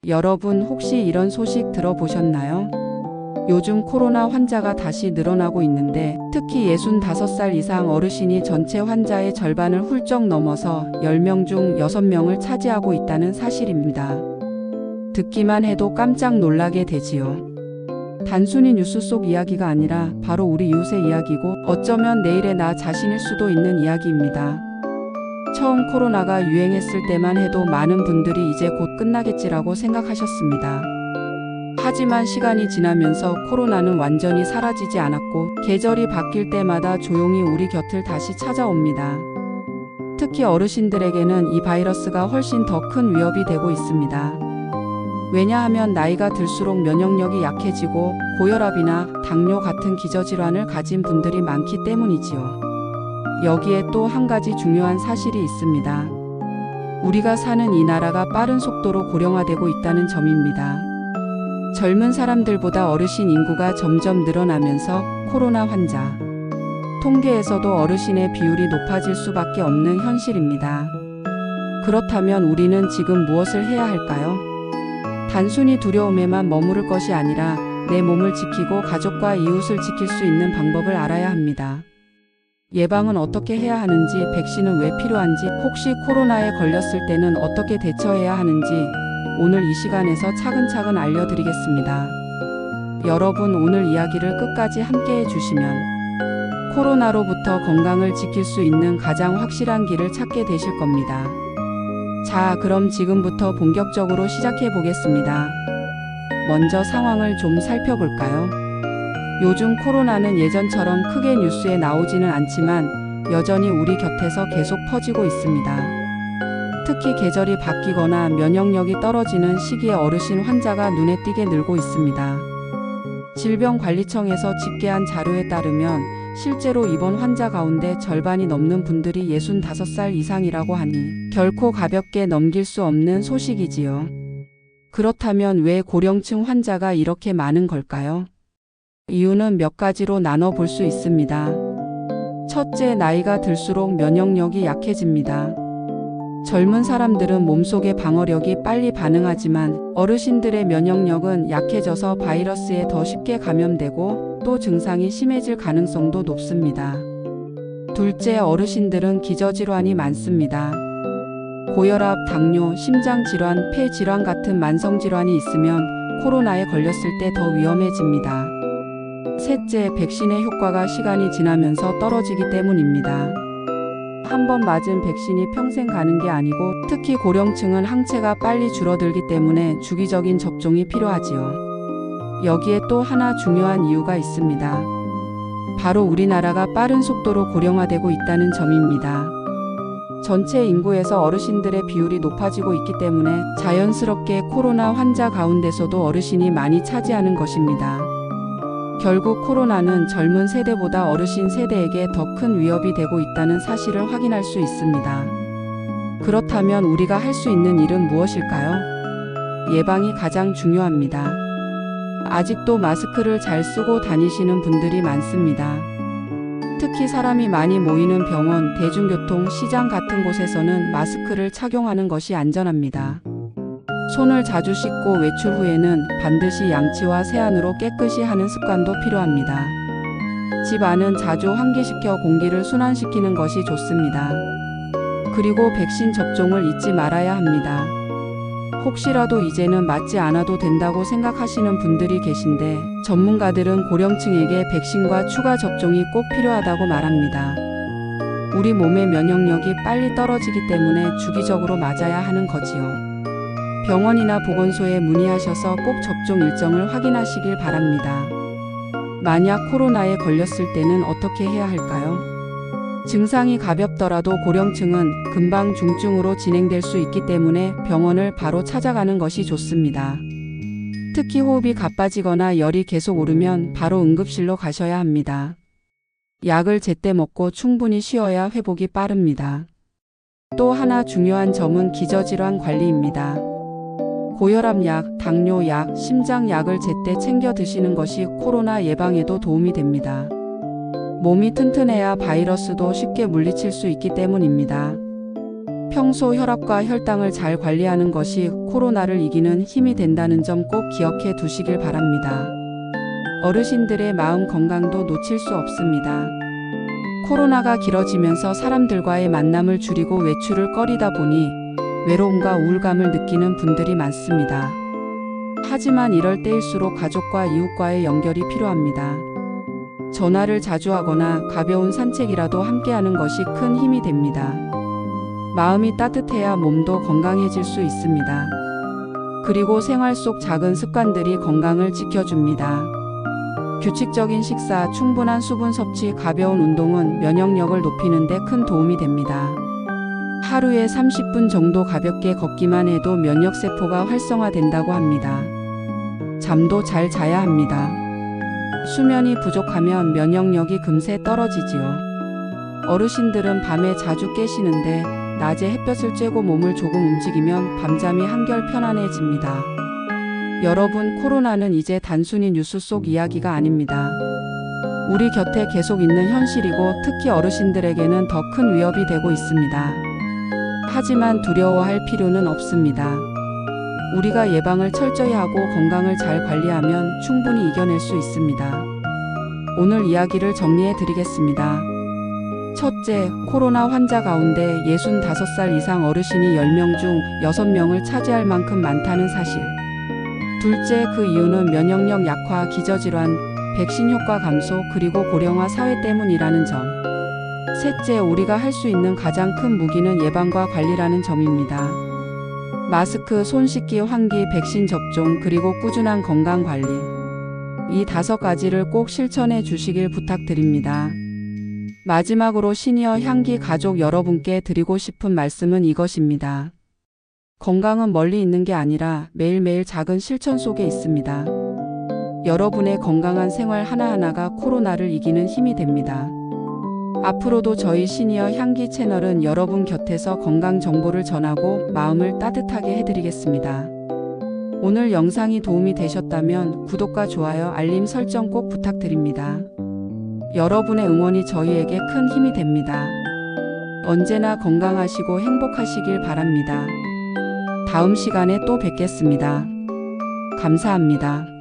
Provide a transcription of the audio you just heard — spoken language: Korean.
여러분 혹시 이런 소식 들어보셨나요? 요즘 코로나 환자가 다시 늘어나고 있는데 특히 65살 이상 어르신이 전체 환자의 절반을 훌쩍 넘어서 10명 중 6명을 차지하고 있다는 사실입니다. 듣기만 해도 깜짝 놀라게 되지요. 단순히 뉴스 속 이야기가 아니라 바로 우리 이웃의 이야기고 어쩌면 내일의 나 자신일 수도 있는 이야기입니다. 처음 코로나가 유행했을 때만 해도 많은 분들이 이제 곧 끝나겠지라고 생각하셨습니다. 하지만 시간이 지나면서 코로나는 완전히 사라지지 않았고 계절이 바뀔 때마다 조용히 우리 곁을 다시 찾아옵니다. 특히 어르신들에게는 이 바이러스가 훨씬 더 큰 위협이 되고 있습니다. 왜냐하면 나이가 들수록 면역력이 약해지고 고혈압이나 당뇨 같은 기저질환을 가진 분들이 많기 때문이지요. 여기에 또 한 가지 중요한 사실이 있습니다. 우리가 사는 이 나라가 빠른 속도로 고령화되고 있다는 점입니다. 젊은 사람들보다 어르신 인구가 점점 늘어나면서 코로나 환자 통계에서도 어르신의 비율이 높아질 수밖에 없는 현실입니다. 그렇다면 우리는 지금 무엇을 해야 할까요? 단순히 두려움에만 머무를 것이 아니라 내 몸을 지키고 가족과 이웃을 지킬 수 있는 방법을 알아야 합니다. 예방은 어떻게 해야 하는지, 백신은 왜 필요한지, 혹시 코로나에 걸렸을 때는 어떻게 대처해야 하는지 오늘 이 시간에서 차근차근 알려드리겠습니다. 여러분 오늘 이야기를 끝까지 함께 해주시면 코로나로부터 건강을 지킬 수 있는 가장 확실한 길을 찾게 되실 겁니다. 자, 그럼 지금부터 본격적으로 시작해 보겠습니다. 먼저 상황을 좀 살펴볼까요? 요즘 코로나는 예전처럼 크게 뉴스에 나오지는 않지만 여전히 우리 곁에서 계속 퍼지고 있습니다. 특히 계절이 바뀌거나 면역력이 떨어지는 시기에 어르신 환자가 눈에 띄게 늘고 있습니다. 질병관리청에서 집계한 자료에 따르면 실제로 입원 환자 가운데 절반이 넘는 분들이 65살 이상이라고 하니 결코 가볍게 넘길 수 없는 소식이지요. 그렇다면 왜 고령층 환자가 이렇게 많은 걸까요? 이유는 몇 가지로 나눠 볼 수 있습니다. 첫째, 나이가 들수록 면역력이 약해집니다. 젊은 사람들은 몸속의 방어력이 빨리 반응하지만 어르신들의 면역력은 약해져서 바이러스에 더 쉽게 감염되고 또 증상이 심해질 가능성도 높습니다. 둘째, 어르신들은 기저질환이 많습니다. 고혈압, 당뇨, 심장질환, 폐질환 같은 만성질환이 있으면 코로나에 걸렸을 때 더 위험해집니다. 셋째, 백신의 효과가 시간이 지나면서 떨어지기 때문입니다. 한 번 맞은 백신이 평생 가는 게 아니고 특히 고령층은 항체가 빨리 줄어들기 때문에 주기적인 접종이 필요하지요. 여기에 또 하나 중요한 이유가 있습니다. 바로 우리나라가 빠른 속도로 고령화되고 있다는 점입니다. 전체 인구에서 어르신들의 비율이 높아지고 있기 때문에 자연스럽게 코로나 환자 가운데서도 어르신이 많이 차지하는 것입니다. 결국 코로나는 젊은 세대보다 어르신 세대에게 더 큰 위협이 되고 있다는 사실을 확인할 수 있습니다. 그렇다면 우리가 할 수 있는 일은 무엇일까요? 예방이 가장 중요합니다. 아직도 마스크를 잘 쓰고 다니시는 분들이 많습니다. 특히 사람이 많이 모이는 병원, 대중교통, 시장 같은 곳에서는 마스크를 착용하는 것이 안전합니다. 손을 자주 씻고 외출 후에는 반드시 양치와 세안으로 깨끗이 하는 습관도 필요합니다. 집 안은 자주 환기시켜 공기를 순환시키는 것이 좋습니다. 그리고 백신 접종을 잊지 말아야 합니다. 혹시라도 이제는 맞지 않아도 된다고 생각하시는 분들이 계신데 전문가들은 고령층에게 백신과 추가 접종이 꼭 필요하다고 말합니다. 우리 몸의 면역력이 빨리 떨어지기 때문에 주기적으로 맞아야 하는 거지요. 병원이나 보건소에 문의하셔서 꼭 접종 일정을 확인하시길 바랍니다. 만약 코로나에 걸렸을 때는 어떻게 해야 할까요? 증상이 가볍더라도 고령층은 금방 중증으로 진행될 수 있기 때문에 병원을 바로 찾아가는 것이 좋습니다. 특히 호흡이 가빠지거나 열이 계속 오르면 바로 응급실로 가셔야 합니다. 약을 제때 먹고 충분히 쉬어야 회복이 빠릅니다. 또 하나 중요한 점은 기저질환 관리입니다. 고혈압 약, 당뇨 약, 심장 약을 제때 챙겨 드시는 것이 코로나 예방에도 도움이 됩니다. 몸이 튼튼해야 바이러스도 쉽게 물리칠 수 있기 때문입니다. 평소 혈압과 혈당을 잘 관리하는 것이 코로나를 이기는 힘이 된다는 점 꼭 기억해 두시길 바랍니다. 어르신들의 마음 건강도 놓칠 수 없습니다. 코로나가 길어지면서 사람들과의 만남을 줄이고 외출을 꺼리다 보니 외로움과 우울감을 느끼는 분들이 많습니다. 하지만 이럴 때일수록 가족과 이웃과의 연결이 필요합니다. 전화를 자주 하거나 가벼운 산책이라도 함께하는 것이 큰 힘이 됩니다. 마음이 따뜻해야 몸도 건강해질 수 있습니다. 그리고 생활 속 작은 습관들이 건강을 지켜줍니다. 규칙적인 식사, 충분한 수분 섭취, 가벼운 운동은 면역력을 높이는 데 큰 도움이 됩니다. 하루에 30분 정도 가볍게 걷기만 해도 면역세포가 활성화된다고 합니다. 잠도 잘 자야 합니다. 수면이 부족하면 면역력이 금세 떨어지지요. 어르신들은 밤에 자주 깨시는데 낮에 햇볕을 쬐고 몸을 조금 움직이면 밤잠이 한결 편안해집니다. 여러분, 코로나는 이제 단순히 뉴스 속 이야기가 아닙니다. 우리 곁에 계속 있는 현실이고 특히 어르신들에게는 더 큰 위협이 되고 있습니다. 하지만 두려워할 필요는 없습니다. 우리가 예방을 철저히 하고 건강을 잘 관리하면 충분히 이겨낼 수 있습니다. 오늘 이야기를 정리해 드리겠습니다. 첫째, 코로나 환자 가운데 65살 이상 어르신이 10명 중 6명을 차지할 만큼 많다는 사실. 둘째, 그 이유는 면역력 약화, 기저질환, 백신 효과 감소, 그리고 고령화 사회 때문이라는 점. 셋째, 우리가 할 수 있는 가장 큰 무기는 예방과 관리라는 점입니다. 마스크, 손 씻기, 환기, 백신 접종, 그리고 꾸준한 건강 관리. 이 5가지를 꼭 실천해 주시길 부탁드립니다. 마지막으로 시니어 향기 가족 여러분께 드리고 싶은 말씀은 이것입니다. 건강은 멀리 있는 게 아니라 매일매일 작은 실천 속에 있습니다. 여러분의 건강한 생활 하나하나가 코로나를 이기는 힘이 됩니다. 앞으로도 저희 시니어 향기 채널은 여러분 곁에서 건강 정보를 전하고 마음을 따뜻하게 해드리겠습니다. 오늘 영상이 도움이 되셨다면 구독과 좋아요, 알림 설정 꼭 부탁드립니다. 여러분의 응원이 저희에게 큰 힘이 됩니다. 언제나 건강하시고 행복하시길 바랍니다. 다음 시간에 또 뵙겠습니다. 감사합니다.